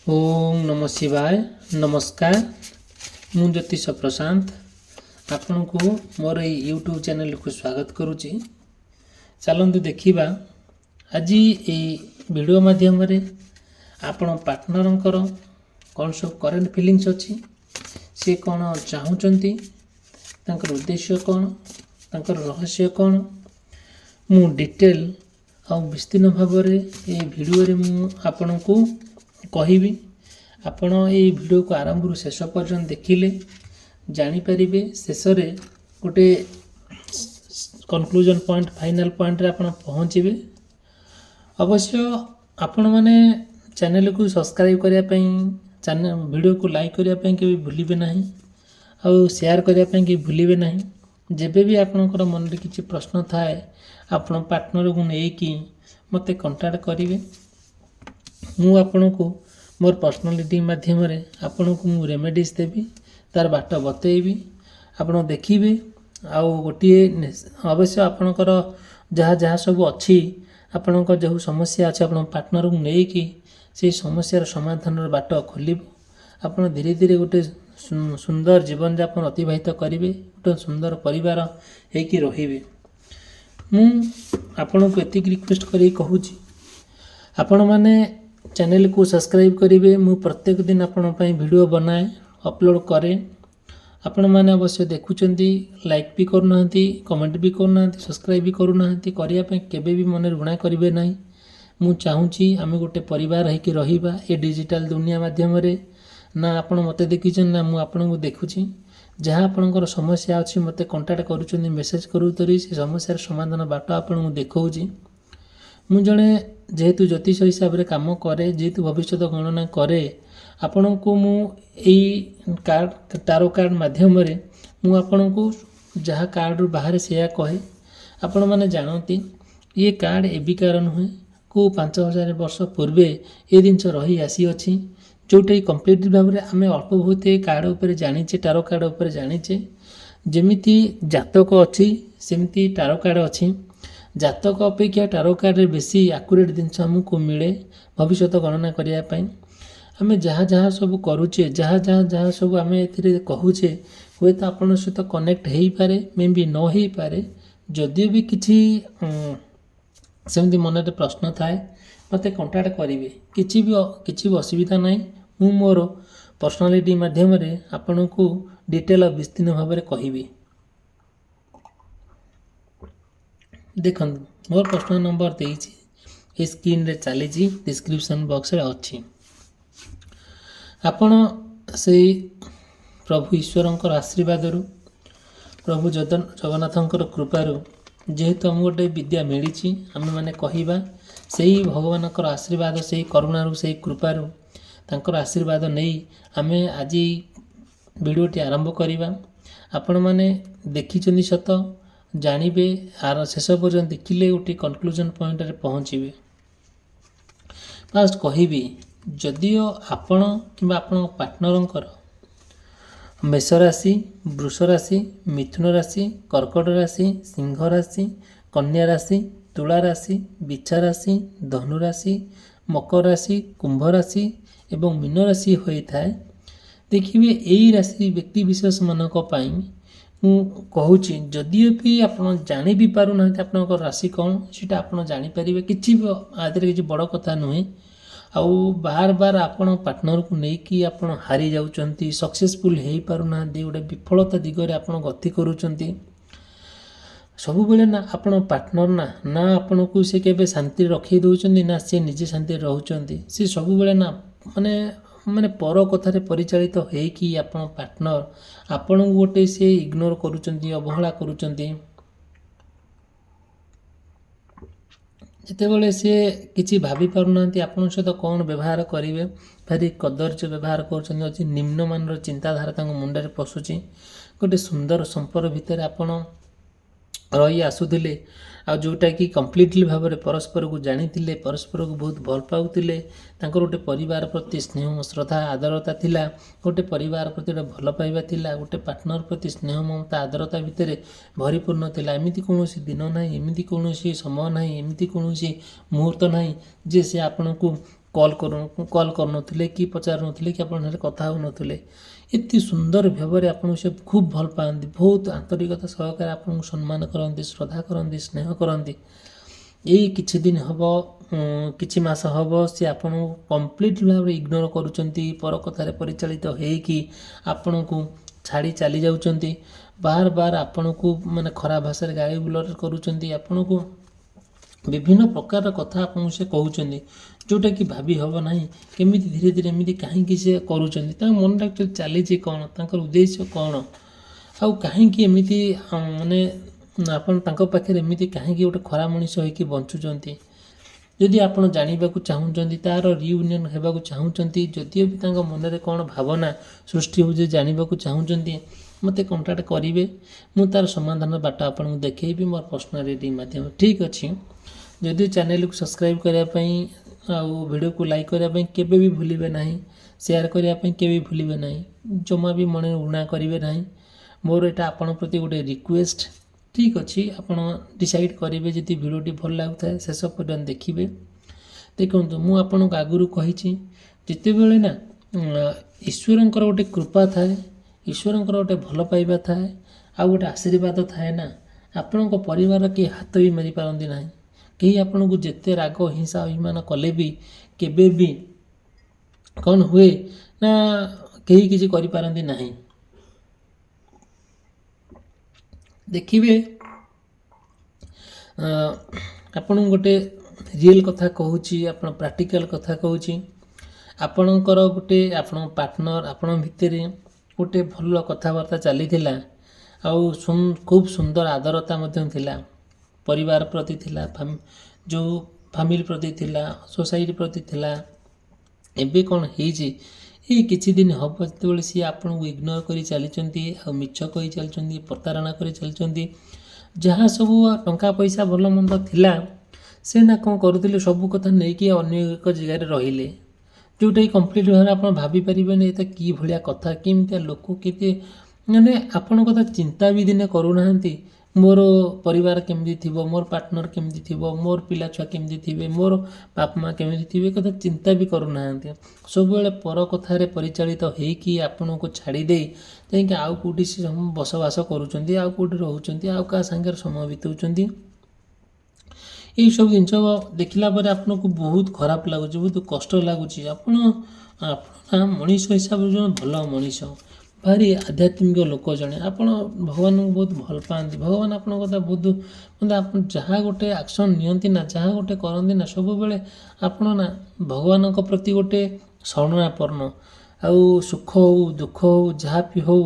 ओम नमः शिवाय। नमस्कार, मु ज्योतिष प्रशांत आपण को मोर यूट्यूब चैनल को स्वागत करुच्ची। चलतु देखा आज ये वीडियो माध्यम आपण पार्टनर कौन सब करेन्ट फिलिंग्स अच्छी सी कौन चाहूँगी उद्देश्य कौन रहस्य कौन मु डिटेल आ विस्तीर्ण भाव ये वीडियो मु आपण को कहबी। आपण ये वीडियो को आरंभ शेष पर्यंत देखिले जानीपारे शेष गोटे कनक्लूजन पॉइंट फाइनल पॉइंट रे आपण पहुँचे। अवश्य आपण मैंने चैनल को सब्सक्राइब करने चैनल वीडियो को लाइक करने के भूलिबे नहीं और शेयर करने के भूलिबे नहीं। जेबे भी आपणकर मन में किसी प्रश्न थाए आपण पार्टनर को लेकिन मते कांटेक्ट करेंगे। मु आपण को मोर पर्सनालिटी माध्यम आपण को मु रेमेडीज देवी तार बाट बतेबी आपण देखिए। आउ गोटे अवश्य आपणकर जहाँ जहाँ सब अच्छी आपणकर जो समस्या अच्छे आप पार्टनर को लेकिन से समस्यार समाधान बाट खोल आप धीरे धीरे गोटे सुंदर जीवन यापन अतिबाहित करेंगे, गोटे सुंदर परिवार होकि रे। मु आपण को एतिक रिक्वेस्ट करी कहूँ आपण मैंने चैनल को सब्सक्राइब करेंगे। मु प्रत्येक दिन आपण वीडियो बनाए अपलोड करे। आपण मैंने अवश्य देखुंती लाइक भी करूना, कमेंट भी करूना, सब्सक्राइब भी करूना, करने केबे भी मन ऋणा करेंगे नहीं। मु चाहूँगी आम गोटे परिवार होकि रहिबा ए डिजिटल दुनिया माध्यम ना आपण मते देखिछन ना मु आपण को देखुची। जहाँ आपणकर समस्या अच्छी मते कांटेक्ट करूछन मेसेज करूतरी से समस्यार समाधान बाट आपण को देखौची। मु जड़े जेहेतु ज्योतिष हिसाब से काम करे, जेहेतु भविष्य गणना करे, आपण को मु एई कार्ड टारो कार्ड माध्यम मु आपण को जहाँ कार्ड बाहर से कहे आपण मैंने जानती ये कार्ड एबिकार नुहे को 5000 वर्ष पूर्वे ये जिनस रही आसी अच्छी जोटा कम्प्लीट भाव में आम अल्प बहुत कार्ड उपर जानीचे, टारो कार्ड उपर जानीचे। जमीती जातक अच्छी सेमती टारो कार्ड अच्छी। जातक अपेक्षा टारो कार्ड बेसी आकुरेट जिनस आमको मिले भविष्य गणना करने। आम जहाँ जहाँ सब करुचे, जहाँ जहाँ जहाँ सब आम ए कहूचे हे तो आपण सहित कनेक्ट हो पारे, मे भी न हो पारे। जदिव भी किसी सेमती मन प्रश्न थाए मत कांटेक्ट करेंगे, किसी भी असुविधा नहीं। मु मोर पर्सनालिटी माध्यम आपण को डिटेल और विस्तीर्ण भाव में कहबी। देखो मोर पर्सनल नंबर देइछि स्क्रीन रे चली डिस्क्रिप्शन बॉक्स रे अच्छी। आपण से प्रभु ईश्वरंकर आशीर्वाद प्रभु जगन्नाथंकर कृपारू जेहेतु आम गोटे विद्या मिली आम मैंने कहवा से भगवानकर आशीर्वाद से करुणारू से कृपारू तांकर आशीर्वाद नहीं आम आज वीडियोटी आरंभ करवा। आपण मैंने देखी सत जानवे आर शेष पर्यंत देखिले गोटे कनक्लूजन पॉइंट रे पहुँचे। फास्ट कहबी जदिओ आपण कि आपण पार्टनरंकर मेष राशि, वृष राशि, मिथुन राशि, कर्कट राशि, सिंह राशि, कन्या राशि, तुला राशि, बिच्छा राशि, धनु राशि, मकर राशि, कुंभ राशि एवं मीन राशि होता है। देखिए यही राशि व्यक्ति विशेष मानक कहूँ जदिओ भी आप जानी भी पारना आप राशि कौन सीटा आप जानीपर किसी भी आदि किसी बड़ कथा नुहे। आउ बार बार आपण पार्टनर को लेकिन आप हारी जाउचंती, सक्सेसफुल हो पारना, गोटे विफलता दिगरे आप गति करुचंती। सब बेले ना आपण पार्टनर ना आपण को से केबे शांति रखी दउचंती ना से निजे शांति रहउचंती। से सब बेले ना माने माने पर कथार परिचालित हो कि आपण पार्टनर आपण गोटे से इग्नोर करुचंती, अवहेला करुचंती। जितेबाला सी किसी भाभी पारना आपण सहित कौन व्यवहार करेंगे, भारी कदर्य व्यवहार कर निम्नमान चिंताधारा मुंडे पशुची। गोटे सुंदर संपर्क भितर आपण रही आसुले आ जोटा कि कम्प्लीटली भाव में परस्पर को जानी, परस्पर को बहुत भल पाउले। गोटे परिवार प्रति स्नेह श्रद्धा आदरता थिला, गोटे परिवार प्रति गोटे भल पाइबा थिला, गोटे पार्टनर प्रति स्नेह ममता आदरता भितर भरीपूर्ण थिला। एमिति कौनसी दिन ना, एमिति कौनसी समय ना, एमिति कौनसी मुहूर्त ना जे से आपण को କଲ୍ କରୁନଥିଲେ କି ପଚାରୁନଥିଲେ କି ଆପଣଙ୍କ ସାଙ୍ଗରେ କଥା ହେଉନଥିଲେ। ଏତେ ସୁନ୍ଦର ଭାବରେ ଆପଣଙ୍କୁ ସେ ଖୁବ୍ ଭଲ ପାଆନ୍ତି, ବହୁତ ଆନ୍ତରିକତା ସହକାରେ ଆପଣଙ୍କୁ ସମ୍ମାନ କରନ୍ତି, ଶ୍ରଦ୍ଧା କରନ୍ତି, ସ୍ନେହ କରନ୍ତି। ଏଇ କିଛି ଦିନ ହେବ, କିଛି ମାସ ହେବ ସେ ଆପଣଙ୍କୁ କମ୍ପ୍ଲିଟ୍ ଭାବରେ ଇଗ୍ନୋର କରୁଛନ୍ତି, ପର କଥାରେ ପରିଚାଳିତ ହେଇକି ଆପଣଙ୍କୁ ଛାଡ଼ି ଚାଲି ଯାଉଛନ୍ତି। ବାର ଆପଣଙ୍କୁ ମାନେ ଖରାପ ଭାଷାରେ ଗାଳି ଗୁଲଜ କରୁଛନ୍ତି, ଆପଣଙ୍କୁ ବିଭିନ୍ନ ପ୍ରକାର କଥା ଆପଣଙ୍କୁ ସେ କହୁଛନ୍ତି, ଯେଉଁଟାକି ଭାବି ହେବ ନାହିଁ କେମିତି ଧୀରେ ଧୀରେ ଏମିତି କାହିଁକି ସେ କରୁଛନ୍ତି, ତାଙ୍କ ମନଟା ଆକ୍ଚୁଆଲି ଚାଲିଛି କ'ଣ, ତାଙ୍କର ଉଦ୍ଦେଶ୍ୟ କ'ଣ, ଆଉ କାହିଁକି ଏମିତି ମାନେ ଆପଣ ତାଙ୍କ ପାଖରେ ଏମିତି କାହିଁକି ଗୋଟେ ଖରାପ ମଣିଷ ହେଇକି ବଞ୍ଚୁଛନ୍ତି। ଯଦି ଆପଣ ଜାଣିବାକୁ ଚାହୁଁଛନ୍ତି, ତା'ର ରିୟୁନିୟନ୍ ହେବାକୁ ଚାହୁଁଛନ୍ତି, ଯଦିଓ ବି ତାଙ୍କ ମନରେ କ'ଣ ଭାବନା ସୃଷ୍ଟି ହେଉଛି ଜାଣିବାକୁ ଚାହୁଁଛନ୍ତି, ମୋତେ କଣ୍ଟାକ୍ଟ କରିବେ। ମୁଁ ତା'ର ସମାଧାନ ବାଟ ଆପଣଙ୍କୁ ଦେଖେଇବି ମୋର ପର୍ସନାଲ ରିଡ଼ିଂ ମାଧ୍ୟମରେ। ଠିକ୍ ଅଛି। ଯଦି ଚ୍ୟାନେଲକୁ ସବସ୍କ୍ରାଇବ୍ କରିବା ପାଇଁ ଆଉ ଭିଡ଼ିଓକୁ ଲାଇକ୍ କରିବା ପାଇଁ କେବେ ବି ଭୁଲିବେ ନାହିଁ, ସେୟାର କରିବା ପାଇଁ କେବେ ବି ଭୁଲିବେ ନାହିଁ, ଜମା ବି ମନରେ ଘୃଣା କରିବେ ନାହିଁ। ମୋର ଏଇଟା ଆପଣଙ୍କ ପ୍ରତି ଗୋଟେ ରିକ୍ୱେଷ୍ଟ। ଠିକ୍ ଅଛି, ଆପଣ ଡିସାଇଡ଼୍ କରିବେ ଯଦି ଭିଡ଼ିଓଟି ଭଲ ଲାଗୁଥାଏ ଶେଷ ପର୍ଯ୍ୟନ୍ତ ଦେଖିବେ। ଦେଖନ୍ତୁ, ମୁଁ ଆପଣଙ୍କୁ ଆଗରୁ କହିଛି, ଯେତେବେଳେ ନା ଈଶ୍ୱରଙ୍କର ଗୋଟେ କୃପା ଥାଏ, ଈଶ୍ୱରଙ୍କର ଗୋଟେ ଭଲ ପାଇବା ଥାଏ, ଆଉ ଗୋଟେ ଆଶୀର୍ବାଦ ଥାଏ ନା, ଆପଣଙ୍କ ପରିବାର କେହି ହାତ ବି ମାରିପାରନ୍ତି ନାହିଁ। କେହି ଆପଣଙ୍କୁ ଯେତେ ରାଗ ହିଂସା ଅଭିମାନ କଲେ ବି କେବେ ବି କ'ଣ ହୁଏ ନା କେହି କିଛି କରିପାରନ୍ତି ନାହିଁ। ଦେଖିବେ, ଆପଣଙ୍କୁ ଗୋଟେ ରିଏଲ୍ କଥା କହୁଛି, ଆପଣ ପ୍ରାକ୍ଟିକାଲ କଥା କହୁଛି। ଆପଣଙ୍କର ଗୋଟେ ଆପଣଙ୍କ ପାର୍ଟନର ଆପଣଙ୍କ ଭିତରେ ଗୋଟେ ଭଲ କଥାବାର୍ତ୍ତା ଚାଲିଥିଲା, ଆଉ ଖୁବ୍ ସୁନ୍ଦର ଆଦରତା ମଧ୍ୟ ଥିଲା, ପରିବାର ପ୍ରତି ଥିଲା, ଯେଉଁ ଫ୍ୟାମିଲି ପ୍ରତି ଥିଲା, ସୋସାଇଟି ପ୍ରତି ଥିଲା। ଏବେ କ'ଣ ହେଇଛି, ଏଇ କିଛି ଦିନ ହେବ ଯେତେବେଳେ ସିଏ ଆପଣଙ୍କୁ ଇଗ୍ନୋର କରି ଚାଲିଛନ୍ତି, ଆଉ ମିଛ କହି ଚାଲିଛନ୍ତି, ପ୍ରତାରଣା କରି ଚାଲିଛନ୍ତି। ଯାହା ସବୁ ଟଙ୍କା ପଇସା ଭଲ ମନ୍ଦ ଥିଲା, ସେ ନା କ'ଣ କରୁଥିଲେ, ସବୁ କଥା ନେଇକି ଅନ୍ୟ ଏକ ଜାଗାରେ ରହିଲେ, ଯେଉଁଟାକି କମ୍ପ୍ଲିଟ୍ ଭାବରେ ଆପଣ ଭାବିପାରିବେନି ଏତେ କି ଭଳିଆ କଥା, କେମିତିଆ ଲୋକ, କେତେ ମାନେ ଆପଣଙ୍କ କଥା ଚିନ୍ତା ବି ଦିନେ କରୁନାହାନ୍ତି। ମୋର ପରିବାର କେମିତି ଥିବ, ମୋର ପାର୍ଟନର କେମିତି ଥିବ, ମୋର ପିଲାଛୁଆ କେମିତି ଥିବେ, ମୋର ବାପା ମା କେମିତି ଥିବେ, କଥା ଚିନ୍ତା ବି କରୁନାହାନ୍ତି। ସବୁବେଳେ ପର କଥାରେ ପରିଚାଳିତ ହେଇକି ଆପଣଙ୍କୁ ଛାଡ଼ି ଦେଇ ଯାଇକି ଆଉ କେଉଁଠି ସେ ବସବାସ କରୁଛନ୍ତି, ଆଉ କେଉଁଠି ରହୁଛନ୍ତି, ଆଉ କାହା ସାଙ୍ଗରେ ସମୟ ବିତାଉଛନ୍ତି। ଏଇସବୁ ଜିନିଷ ଦେଖିଲା ପରେ ଆପଣଙ୍କୁ ବହୁତ ଖରାପ ଲାଗୁଛି, ବହୁତ କଷ୍ଟ ଲାଗୁଛି। ଆପଣ ମଣିଷ ହିସାବରେ ଜଣେ ଭଲ ମଣିଷ, ଭାରି ଆଧ୍ୟାତ୍ମିକ ଲୋକ ଜଣେ, ଆପଣ ଭଗବାନଙ୍କୁ ବହୁତ ଭଲ ପାଆନ୍ତି। ଭଗବାନ ଆପଣଙ୍କ କଥା ବହୁତ ମାନେ ଆପଣ ଯାହା ଗୋଟେ ଆକ୍ସନ୍ ନିଅନ୍ତି ନା, ଯାହା ଗୋଟେ କରନ୍ତି ନା, ସବୁବେଳେ ଆପଣ ନା ଭଗବାନଙ୍କ ପ୍ରତି ଗୋଟେ ଶରଣାପନ୍ନ। ଆଉ ସୁଖ ହେଉ ଦୁଃଖ ହେଉ ଯାହା ବି ହେଉ,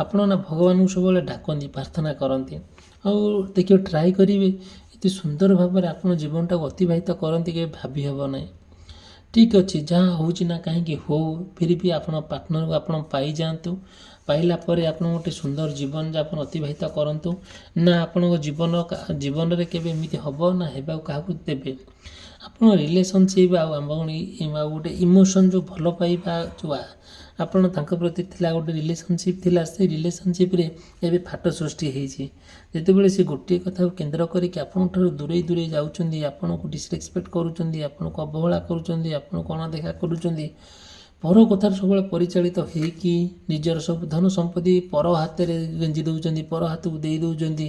ଆପଣ ନା ଭଗବାନଙ୍କୁ ସବୁବେଳେ ଡାକନ୍ତି, ପ୍ରାର୍ଥନା କରନ୍ତି। ଆଉ ଦେଖିବେ, ଟ୍ରାଏ କରିବେ ଏତେ ସୁନ୍ଦର ଭାବରେ ଆପଣ ଜୀବନଟାକୁ ଅତିବାହିତ କରନ୍ତି, କେବେ ଭାବି ହେବ ନାହିଁ। ଠିକ୍ ଅଛି, ଯାହା ହେଉଛି ନା କାହିଁକି ହେଉ, ଫିର୍ ବି ଆପଣ ପାର୍ଟନରକୁ ଆପଣ ପାଇଯାଆନ୍ତୁ। ପାଇଲା ପରେ ଆପଣ ଗୋଟେ ସୁନ୍ଦର ଜୀବନଯାପନ ଅତିବାହିତ କରନ୍ତୁ। ନା ଆପଣଙ୍କ ଜୀବନରେ କେବେ ଏମିତି ହେବ ନା ହେବାକୁ କାହାକୁ ଦେବେ। ଆପଣ ରିଲେସନସିପ୍ ଆଉ ଗୋଟେ ଇମୋସନ୍, ଯେଉଁ ଭଲ ପାଇବା, ଯେଉଁ ଆପଣ ତାଙ୍କ ପ୍ରତି ଥିଲା, ଗୋଟେ ରିଲେସନସିପ୍ ଥିଲା, ସେ ରିଲେସନସିପ୍ରେ ଏବେ ଫାଟ ସୃଷ୍ଟି ହେଇଛି। ଯେତେବେଳେ ସେ ଗୋଟିଏ କଥାକୁ କେନ୍ଦ୍ର କରିକି ଆପଣଙ୍କଠାରୁ ଦୂରେଇ ଯାଉଛନ୍ତି, ଆପଣଙ୍କୁ ଡିସରେସ୍ପେକ୍ଟ କରୁଛନ୍ତି, ଆପଣଙ୍କୁ ଅବହେଳା କରୁଛନ୍ତି, ଆପଣଙ୍କୁ ଅଣଦେଖା କରୁଛନ୍ତି, ପର କଥାରେ ସବୁବେଳେ ପରିଚାଳିତ ହେଇକି ନିଜର ସବୁ ଧନ ସମ୍ପତ୍ତି ପର ହାତରେ ଗେଞ୍ଜି ଦେଉଛନ୍ତି, ପର ହାତକୁ ଦେଇ ଦେଉଛନ୍ତି।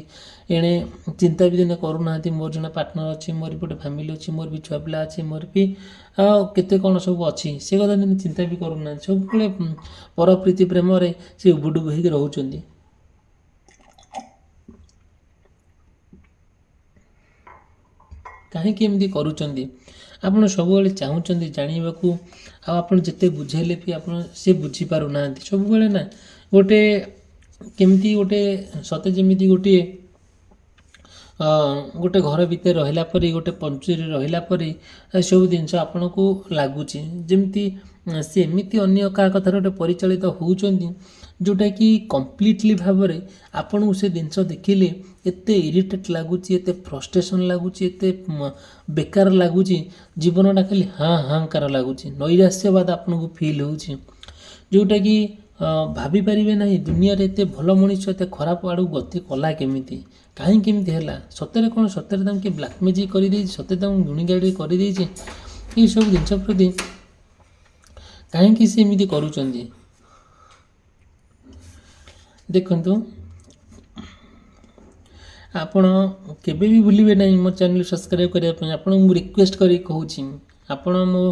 ଏଣେ ଚିନ୍ତା ବି ଦିନେ କରୁନାହାନ୍ତି, ମୋର ଜଣେ ପାର୍ଟନର ଅଛି, ମୋର ବି ଗୋଟେ ଫ୍ୟାମିଲି ଅଛି, ମୋର ବି ଛୁଆ ପିଲା ଅଛି, ମୋର ବି ଆଉ କେତେ କ'ଣ ସବୁ ଅଛି, ସେ କଥା ଦିନେ ଚିନ୍ତା ବି କରୁନାହାନ୍ତି। ସବୁବେଳେ ପର ପ୍ରୀତି ପ୍ରେମରେ ସେ ଉବୁଡୁବୁ ହେଇକି ରହୁଛନ୍ତି। କାହିଁକି ଏମିତି କରୁଛନ୍ତି? ଆପଣ ସବୁବେଳେ ଚାହୁଁଛନ୍ତି ଜାଣିବାକୁ, ଆଉ ଆପଣ ଯେତେ ବୁଝେଇଲେ ବି ସେ ବୁଝିପାରୁନାହାନ୍ତି। ସବୁବେଳେ ନା ଗୋଟେ କେମିତି ଗୋଟେ ସତେ ଯେମିତି ଗୋଟେ ଘର ଭିତରେ ରହିଲା ପରେ, ଗୋଟେ ପଞ୍ଚୁରୀରେ ରହିଲା ପରେ ଏସବୁ ଜିନିଷ ଆପଣଙ୍କୁ ଲାଗୁଛି, ଯେମିତି ସେ ଏମିତି ଅନ୍ୟ କାହା କଥାରେ ଗୋଟେ ପରିଚାଳିତ ହେଉଛନ୍ତି, ଯେଉଁଟାକି କମ୍ପ୍ଲିଟଲି ଭାବରେ ଆପଣଙ୍କୁ ସେ ଜିନିଷ ଦେଖିଲେ ଏତେ ଇରିଟେଟ୍ ଲାଗୁଛି, ଏତେ ଫ୍ରଷ୍ଟ୍ରେସନ୍ ଲାଗୁଛି, ଏତେ ବେକାର ଲାଗୁଛି, ଜୀବନଟା ଖାଲି ହାହାକାର ଲାଗୁଛି, ନୈରାଶ୍ୟବାଦ ଆପଣଙ୍କୁ ଫିଲ୍ ହେଉଛି, ଯେଉଁଟାକି ଭାବିପାରିବେ ନାହିଁ ଦୁନିଆରେ ଏତେ ଭଲ ମଣିଷ ଏତେ ଖରାପ ଆଡ଼କୁ ଗତି କଲା କେମିତି, କାହିଁକି ଏମିତି ହେଲା। ସତରେ କ'ଣ ସତରେ ତାଙ୍କୁ କିଏ ବ୍ଲାକ୍ ମ୍ୟାଜିକ୍ କରିଦେଇଛି, ସତରେ ତାଙ୍କୁ ଗୁଣିଗାରେଡ଼ି କରିଦେଇଛି, ଏଇସବୁ ଜିନିଷ ପ୍ରତି କାହିଁକି ସେ ଏମିତି କରୁଛନ୍ତି? ଦେଖନ୍ତୁ, ଆପଣ କେବେ ବି ଭୁଲିବେ ନାହିଁ ମୋ ଚ୍ୟାନେଲ୍ ସବସ୍କ୍ରାଇବ୍ କରିବା ପାଇଁ। ଆପଣଙ୍କୁ ମୁଁ ରିକ୍ୱେଷ୍ଟ କରି କହୁଛି, ଆପଣ ମୋ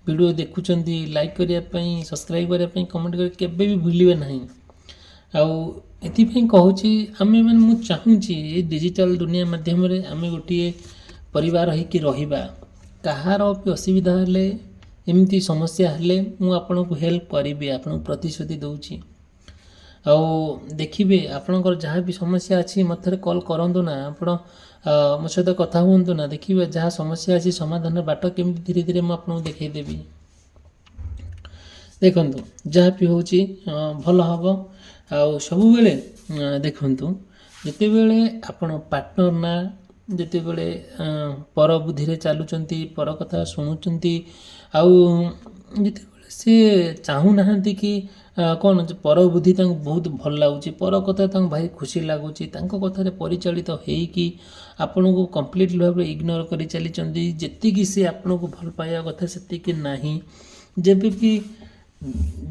ଭିଡ଼ିଓ ଦେଖୁଛନ୍ତି, ଲାଇକ୍ କରିବା ପାଇଁ, ସବସ୍କ୍ରାଇବ୍ କରିବା ପାଇଁ, କମେଣ୍ଟ କରି କେବେ ବି ଭୁଲିବେ ନାହିଁ। ଆଉ ଏଥିପାଇଁ କହୁଛି, ମୁଁ ଚାହୁଁଛି ଏ ଡିଜିଟାଲ ଦୁନିଆ ମାଧ୍ୟମରେ ଆମେ ଗୋଟିଏ ପରିବାର ହେଇକି ରହିବା। କାହାର ବି ଅସୁବିଧା ହେଲେ, ଏମିତି ସମସ୍ୟା ହେଲେ ମୁଁ ଆପଣଙ୍କୁ ହେଲ୍ପ କରିବି, ଆପଣଙ୍କୁ ପ୍ରତିଶ୍ରୁତି ଦେଉଛି। ଆଉ ଦେଖିବେ, ଆପଣଙ୍କର ଯାହା ବି ସମସ୍ୟା ଅଛି ମୋତେ ଥରେ କଲ୍ କରନ୍ତୁ ନା, ଆପଣ ମୋ ସହିତ କଥା ହୁଅନ୍ତୁ ନା। ଦେଖିବେ ଯାହା ସମସ୍ୟା ଅଛି ସମାଧାନର ବାଟ କେମିତି ଧୀରେ ଧୀରେ ମୁଁ ଆପଣଙ୍କୁ ଦେଖାଇଦେବି। ଦେଖନ୍ତୁ, ଯାହା ବି ହେଉଛି ଭଲ ହେବ। ଆଉ ସବୁବେଳେ ଦେଖନ୍ତୁ, ଯେତେବେଳେ ଆପଣ ପାର୍ଟନର ନା, ଯେତେବେଳେ ପର ବୁଦ୍ଧିରେ ଚାଲୁଛନ୍ତି, ପର କଥା ଶୁଣୁଛନ୍ତି, ଆଉ ଯେତେବେଳେ ସେ ଚାହୁଁନାହାନ୍ତି କି କ'ଣ ପର ବୁଦ୍ଧି ତାଙ୍କୁ ବହୁତ ଭଲ ଲାଗୁଛି, ପର କଥା ତାଙ୍କୁ ଭାରି ଖୁସି ଲାଗୁଛି, ତାଙ୍କ କଥାରେ ପରିଚାଳିତ ହେଇକି ଆପଣଙ୍କୁ କମ୍ପ୍ଲିଟଲି ଭାବରେ ଇଗ୍ନୋର କରି ଚାଲିଛନ୍ତି। ଯେତିକି ସେ ଆପଣଙ୍କୁ ଭଲ ପାଇବା କଥା ସେତିକି ନାହିଁ। ଯେବେ ବି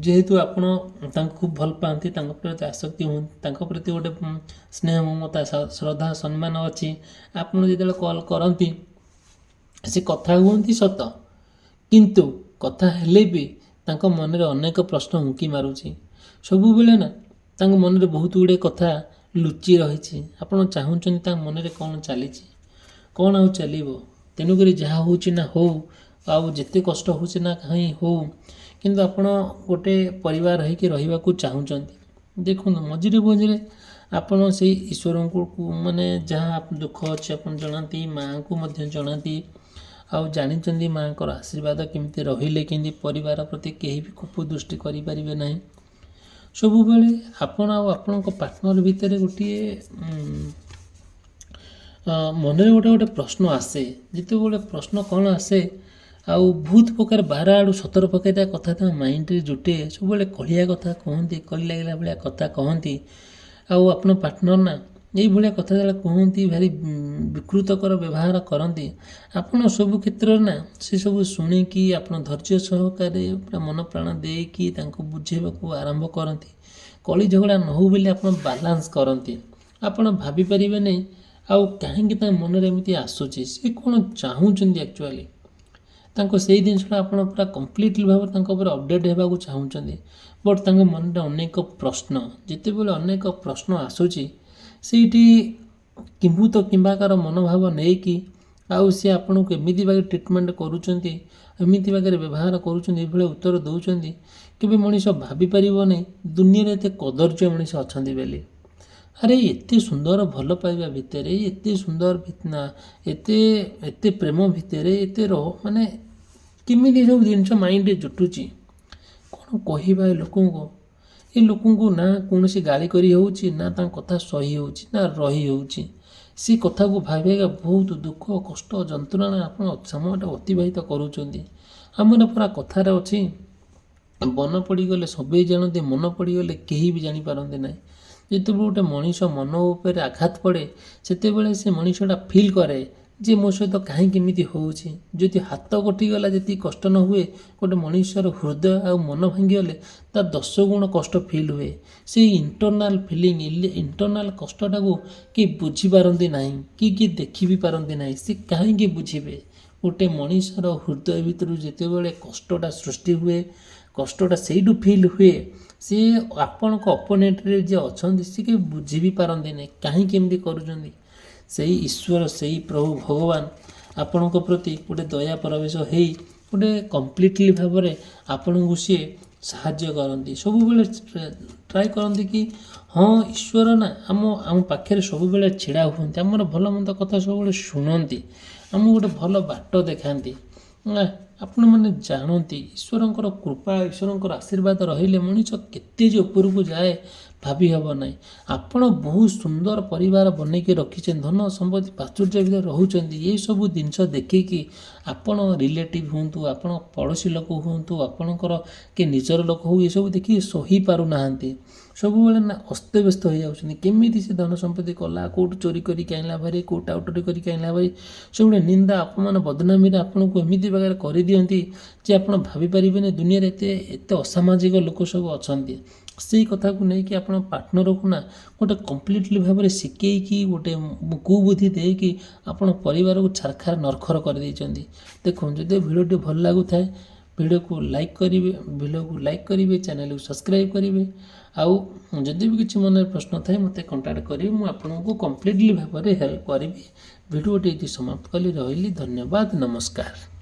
ଯେହେତୁ ଆପଣ ତାଙ୍କୁ ଖୁବ୍ ଭଲ ପାଆନ୍ତି, ତାଙ୍କ ପ୍ରତି ଆସକ୍ତି ହୁଅନ୍ତି, ତାଙ୍କ ପ୍ରତି ଗୋଟେ ସ୍ନେହ, ମମତା, ଶ୍ରଦ୍ଧା, ସମ୍ମାନ ଅଛି। ଆପଣ ଯେତେବେଳେ କଲ୍ କରନ୍ତି ସେ କଥା ହୁଅନ୍ତି ସତ, କିନ୍ତୁ କଥା ହେଲେ ବି ତାଙ୍କ ମନରେ ଅନେକ ପ୍ରଶ୍ନ ଉଙ୍କି ମାରୁଛି। ସବୁବେଳେ ନା ତାଙ୍କ ମନରେ ବହୁତ ଗୁଡ଼ିଏ କଥା ଲୁଚି ରହିଛି। ଆପଣ ଚାହୁଁଛନ୍ତି ତାଙ୍କ ମନରେ କ'ଣ ଚାଲିଛି, କ'ଣ ଆଉ ଚାଲିବ। ତେଣୁକରି ଯାହା ହେଉଛି ନା ହଉ, ଆଉ ଯେତେ କଷ୍ଟ ହେଉଛି ନା କାହିଁ ହଉ, କିନ୍ତୁ ଆପଣ ଗୋଟେ ପରିବାର ହେଇକି ରହିବାକୁ ଚାହୁଁଛନ୍ତି। ଦେଖନ୍ତୁ, ମଝିରେ ମଝିରେ ଆପଣ ସେଇ ଈଶ୍ୱରଙ୍କୁ ଯାହା ଦୁଃଖ ଅଛି ଆପଣ ଜଣାନ୍ତି, ମାଆଙ୍କୁ ମଧ୍ୟ ଜଣାନ୍ତି। ଆଉ ଜାଣିଛନ୍ତି ମାଆଙ୍କର ଆଶୀର୍ବାଦ କେମିତି ରହିଲେ କେମିତି ପରିବାର ପ୍ରତି କେହି ବି କୋପ ଦୃଷ୍ଟି କରିପାରିବେ ନାହିଁ। ସବୁବେଳେ ଆପଣ ଆଉ ଆପଣଙ୍କ ପାର୍ଟନର ଭିତରେ ଗୋଟିଏ ମନରେ ଗୋଟେ ପ୍ରଶ୍ନ ଆସେ। ଯେତେବେଳେ ପ୍ରଶ୍ନ କ'ଣ ଆସେ, ଆଉ ବହୁତ ପ୍ରକାର ବାର ଆଡ଼ୁ 17 ପ୍ରକାର କଥା ତାଙ୍କ ମାଇଣ୍ଡରେ ଜୁଟେ। ସବୁବେଳେ କଳିଆ କଥା କହନ୍ତି, କଳି ଲାଗିଲା ଭଳିଆ କଥା କହନ୍ତି। ଆଉ ଆପଣ ପାର୍ଟନର ନା ଏଇଭଳିଆ କଥା ଯେତେବେଳେ କୁହନ୍ତି, ଭାରି ବିକୃତକର ବ୍ୟବହାର କରନ୍ତି। ଆପଣ ସବୁ କ୍ଷେତ୍ରରେ ନା ସେସବୁ ଶୁଣିକି ଆପଣ ଧୈର୍ଯ୍ୟ ସହକାରେ ପୁରା ମନ ପ୍ରାଣ ଦେଇକି ତାଙ୍କୁ ବୁଝେଇବାକୁ ଆରମ୍ଭ କରନ୍ତି। କଳି ଝଗଡ଼ା ନ ହଉ ବୋଲି ଆପଣ ବାଲାନ୍ସ କରନ୍ତି। ଆପଣ ଭାବିପାରିବେ ନାହିଁ ଆଉ କାହିଁକି ତାଙ୍କ ମନରେ ଏମିତି ଆସୁଛି, ସେ କ'ଣ ଚାହୁଁଛନ୍ତି ଆକ୍ଚୁଆଲି। ତାଙ୍କ ସେଇ ଜିନିଷଟା ଆପଣ ପୁରା କମ୍ପ୍ଲିଟଲି ଭାବରେ ତାଙ୍କ ଉପରେ ଅପଡ଼େଟ୍ ହେବାକୁ ଚାହୁଁଛନ୍ତି। ବଟ୍ ତାଙ୍କ ମନରେ ଅନେକ ପ୍ରଶ୍ନ। ଯେତେବେଳେ ଅନେକ ପ୍ରଶ୍ନ ଆସୁଛି, ସେଇଠି କିମ୍ଭୂତ କିମ୍ବାକାର ମନୋଭାବ ନେଇକି ଆଉ ସେ ଆପଣଙ୍କୁ ଏମିତି ବାଗରେ ଟ୍ରିଟମେଣ୍ଟ କରୁଛନ୍ତି, ଏମିତି ବାଗରେ ବ୍ୟବହାର କରୁଛନ୍ତି, ଏଇଭଳିଆ ଉତ୍ତର ଦେଉଛନ୍ତି, କେବେ ମଣିଷ ଭାବିପାରିବ ନାହିଁ ଦୁନିଆରେ ଏତେ କଦର୍ଯ୍ୟ ମଣିଷ ଅଛନ୍ତି ବୋଲି। ଆରେ ଏତେ ସୁନ୍ଦର ଭଲ ପାଇବା ଭିତରେ, ଏତେ ସୁନ୍ଦର ଏତେ ପ୍ରେମ ଭିତରେ ଏତେ କେମିତି ସବୁ ଜିନିଷ ମାଇଣ୍ଡରେ ଜୁଟୁଛି, କ'ଣ କହିବା ଏ ଲୋକଙ୍କୁ। ଏ ଲୋକଙ୍କୁ ନା କୌଣସି ଗାଳି କରି ହେଉଛି, ନା ତାଙ୍କ କଥା ସହି ହେଉଛି, ନା ରହି ହେଉଛି। ସେ କଥାକୁ ଭାବିବା ବହୁତ ଦୁଃଖ, କଷ୍ଟ, ଯନ୍ତ୍ରଣା ଆପଣ ସମୟଟା ଅତିବାହିତ କରୁଛନ୍ତି। ଆମର ପୁରା କଥାରେ ଅଛି, ବନ ପଡ଼ିଗଲେ ସବେଇ ଜାଣନ୍ତି, ମନ ପଡ଼ିଗଲେ କେହି ବି ଜାଣିପାରନ୍ତି ନାହିଁ। ଯେତେବେଳେ ଗୋଟେ ମଣିଷ ମନ ଉପରେ ଆଘାତ ପଡ଼େ, ସେତେବେଳେ ସେ ମଣିଷଟା ଫିଲ୍ କରେ ଯେ ମୋ ସହିତ କାହିଁକି ଏମିତି ହେଉଛି। ଯଦି ହାତ କଟିଗଲା ଯେତିକି କଷ୍ଟ ନ ହୁଏ, ଗୋଟେ ମଣିଷର ହୃଦୟ ଆଉ ମନ ଭାଙ୍ଗିଗଲେ ତା 10 ଗୁଣ କଷ୍ଟ ଫିଲ୍ ହୁଏ। ସେଇ ଇଣ୍ଟରନାଲ୍ ଫିଲିଂ, ଇଣ୍ଟରନାଲ୍ କଷ୍ଟଟାକୁ କେହି ବୁଝିପାରନ୍ତି ନାହିଁ, କି ଦେଖି ବି ପାରନ୍ତି ନାହିଁ। ସେ କାହିଁକି ବୁଝିବେ? ଗୋଟେ ମଣିଷର ହୃଦୟ ଭିତରୁ ଯେତେବେଳେ କଷ୍ଟଟା ସୃଷ୍ଟି ହୁଏ, କଷ୍ଟଟା ସେଇଠୁ ଫିଲ୍ ହୁଏ, ସେ ଆପଣଙ୍କ ଅପୋନେଣ୍ଟରେ ଯିଏ ଅଛନ୍ତି ସେ କେହି ବୁଝି ବି ପାରନ୍ତି ନାହିଁ କାହିଁକି ଏମିତି କରୁଛନ୍ତି। ସେଇ ଈଶ୍ୱର, ସେଇ ପ୍ରଭୁ ଭଗବାନ ଆପଣଙ୍କ ପ୍ରତି ଗୋଟେ ଦୟା ପ୍ରବେଶ ହେଇ ଗୋଟେ କମ୍ପ୍ଲିଟଲି ଭାବରେ ଆପଣଙ୍କୁ ସିଏ ସାହାଯ୍ୟ କରନ୍ତି। ସବୁବେଳେ ଟ୍ରାଏ କରନ୍ତି କି ହଁ, ଈଶ୍ୱର ନା ଆମ ପାଖରେ ସବୁବେଳେ ଛିଡ଼ା ହୁଅନ୍ତି, ଆମର ଭଲ ମନ୍ଦ କଥା ସବୁବେଳେ ଶୁଣନ୍ତି, ଆମକୁ ଗୋଟେ ଭଲ ବାଟ ଦେଖାନ୍ତି। ଆପଣମାନେ ଜାଣନ୍ତି ଈଶ୍ୱରଙ୍କର କୃପା, ଈଶ୍ୱରଙ୍କର ଆଶୀର୍ବାଦ ରହିଲେ ମଣିଷ କେତେ ଯେ ଉପରକୁ ଯାଏ, ଭାବି ହେବ ନାହିଁ। ଆପଣ ବହୁତ ସୁନ୍ଦର ପରିବାର ବନେଇକି ରଖିଛନ୍ତି, ଧନ ସମ୍ପତ୍ତି ପ୍ରାଚୁର୍ଯ୍ୟ ଭିତରେ ରହୁଛନ୍ତି। ଏଇସବୁ ଜିନିଷ ଦେଖିକି ଆପଣ ରିଲେଟିଭ୍ ହୁଅନ୍ତୁ, ଆପଣ ପଡ଼ୋଶୀ ଲୋକ ହୁଅନ୍ତୁ, ଆପଣଙ୍କର କି ନିଜର ଲୋକ ହଉ, ଏସବୁ ଦେଖିକି ସହି ପାରୁନାହାନ୍ତି। ସବୁବେଳେ ନା ଅସ୍ତବ୍ୟସ୍ତ ହୋଇଯାଉଛନ୍ତି। କେମିତି ସେ ଧନ ସମ୍ପତ୍ତି କଲା, କେଉଁଠୁ ଚୋରି କରିକି ଆଣିଲା ଭାରି, କେଉଁ ଟାଉଟରି କରିକି ଆଣିଲା ଭାରି, ସବୁବେଳେ ନିନ୍ଦା ଅପମାନ ବଦନାମୀରେ ଆପଣଙ୍କୁ ଏମିତି ପ୍ରକାର କରିଦିଅନ୍ତି ଯେ ଆପଣ ଭାବିପାରିବେନି ଦୁନିଆରେ ଏତେ ଏତେ ଅସାମାଜିକ ଲୋକ ସବୁ ଅଛନ୍ତି। ସେଇ କଥାକୁ ନେଇକି ଆପଣ ପାର୍ଟନରକୁ ନା ଗୋଟେ କମ୍ପ୍ଲିଟଲି ଭାବରେ ଶିଖେଇକି ଗୋଟେ କୁବୁଦ୍ଧି ଦେଇକି ଆପଣ ପରିବାରକୁ ଛାରଖାର ନରଖର କରିଦେଇଛନ୍ତି। ଦେଖନ୍ତୁ, ଯଦି ଭିଡ଼ିଓଟି ଭଲ ଲାଗୁଥାଏ ଭିଡ଼ିଓକୁ ଲାଇକ୍ କରିବେ, ଚ୍ୟାନେଲକୁ ସବସ୍କ୍ରାଇବ୍ କରିବେ। ଆଉ ଯଦି ବି କିଛି ମନରେ ପ୍ରଶ୍ନ ଥାଏ ମୋତେ କଣ୍ଟାକ୍ଟ କରିବେ, ମୁଁ ଆପଣଙ୍କୁ କମ୍ପ୍ଲିଟଲି ଭାବରେ ହେଲ୍ପ କରିବି। ଭିଡ଼ିଓଟି ଏଠି ସମାପ୍ତ କଲି। ରହିଲି, ଧନ୍ୟବାଦ, ନମସ୍କାର।